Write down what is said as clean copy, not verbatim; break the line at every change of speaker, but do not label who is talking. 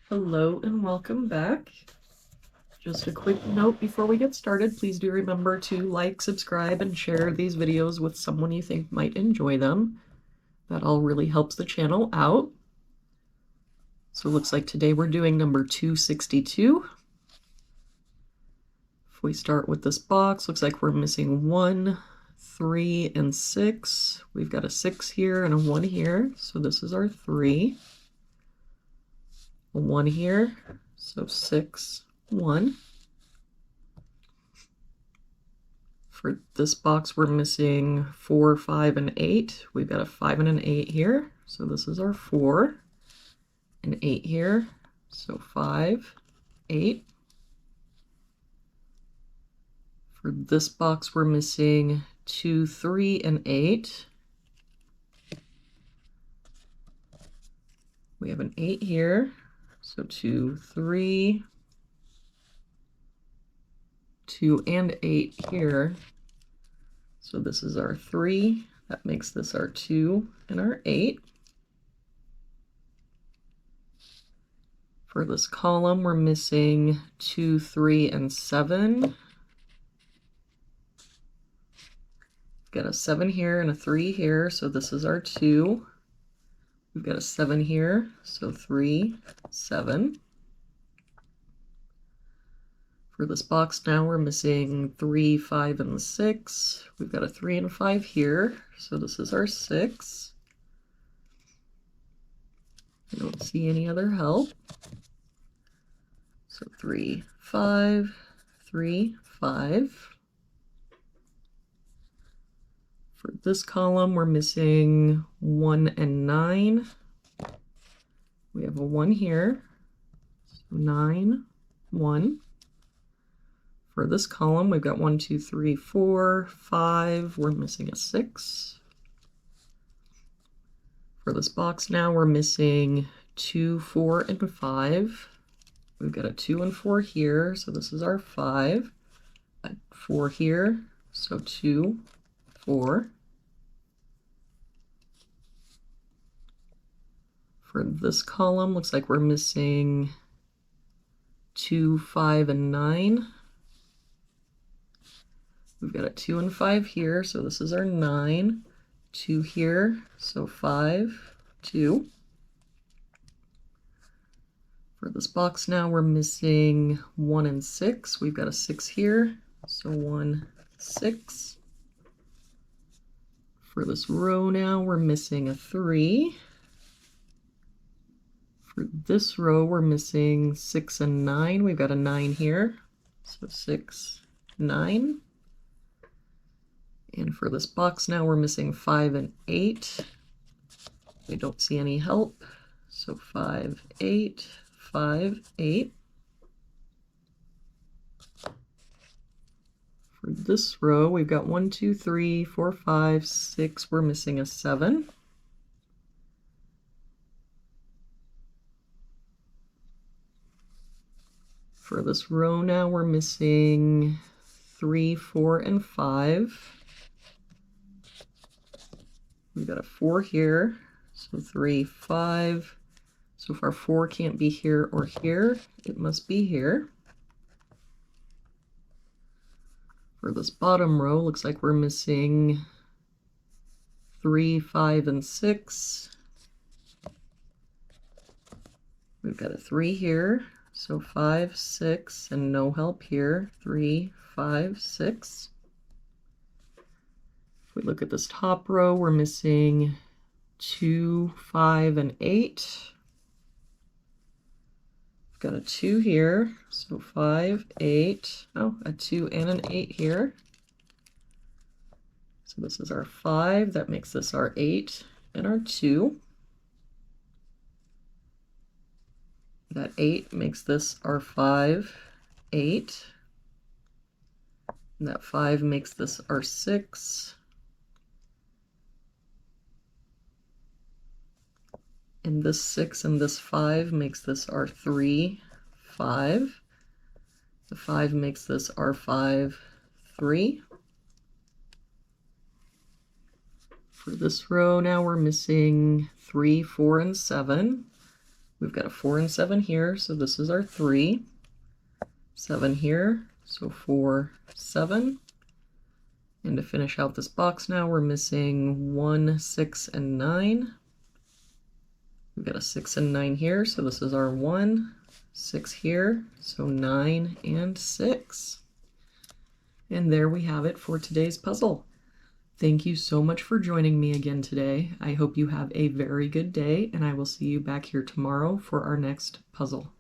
Hello and welcome back. Just a quick note before we get started, please do remember to like, subscribe, and share these videos with someone you think might enjoy them. That all really helps the channel out. So it looks like today we're doing number 262. If we start with this box, looks like we're missing 1, 3, and 6. We've got a 6 here and a 1 here, so this is our 3. A 1 here, so 6, 1. For this box, we're missing 4, 5, and 8. We've got a 5 and an 8 here, so this is our 4. An 8 here, so 5, 8. For this box, we're missing 2, 3, and 8. We have an 8 here, so 2, 3, 2, and 8 here. So this is our 3. That makes this our 2 and our 8. For this column, we're missing 2, 3, and 7. Got a 7 here and a 3 here, so this is our 2. We've got a 7 here, so 3, 7. For this box now, we're missing 3, 5, and 6. We've got a 3 and 5 here, so this is our 6. I don't see any other help. So 3, 5, 3, 5. For this column, we're missing 1 and 9. We have a 1 here, so 9, 1. For this column, we've got 1, 2, 3, 4, 5. We're missing a 6. For this box now, we're missing 2, 4, and 5. We've got a 2 and 4 here, so this is our 5. A 4 here, so 2, 4. For this column, looks like we're missing 2, 5, and 9. We've got a 2 and 5 here, so this is our 9. 2 here, so 5, 2. For this box now, we're missing 1 and 6. We've got a 6 here, so 1, 6. For this row now, we're missing a 3. For this row, we're missing 6 and 9. We've got a 9 here, so 6, 9. And for this box now, we're missing 5 and 8. We don't see any help, so 5, 8, 5, 8. For this row, we've got 1, 2, 3, 4, 5, 6. We're missing a 7. For this row now, we're missing 3, 4, and 5. We've got a 4 here, so 3, 5. So far 4 can't be here or here. It must be here. For this bottom row, looks like we're missing 3, 5, and 6. We've got a 3 here, so 5, 6, and no help here. 3, 5, 6. If we look at this top row, we're missing 2, 5, and 8. We've got a 2 here, so 5, 8. Oh, a 2 and an 8 here. So this is our 5. That makes this our 8 and our 2. That 8 makes this our 5, 8. And that 5 makes this our 6. And this 6 and this 5 makes this our 3, 5. The 5 makes this our 5, 3. For this row now we're missing 3, 4, and 7. We've got a 4 and 7 here, so this is our 3. 7 here, so 4, 7. And to finish out this box now, we're missing 1, 6, and 9. We've got a 6 and 9 here, so this is our 1, 6 here, so 9 and 6. And there we have it for today's puzzle. Thank you so much for joining me again today. I hope you have a very good day, and I will see you back here tomorrow for our next puzzle.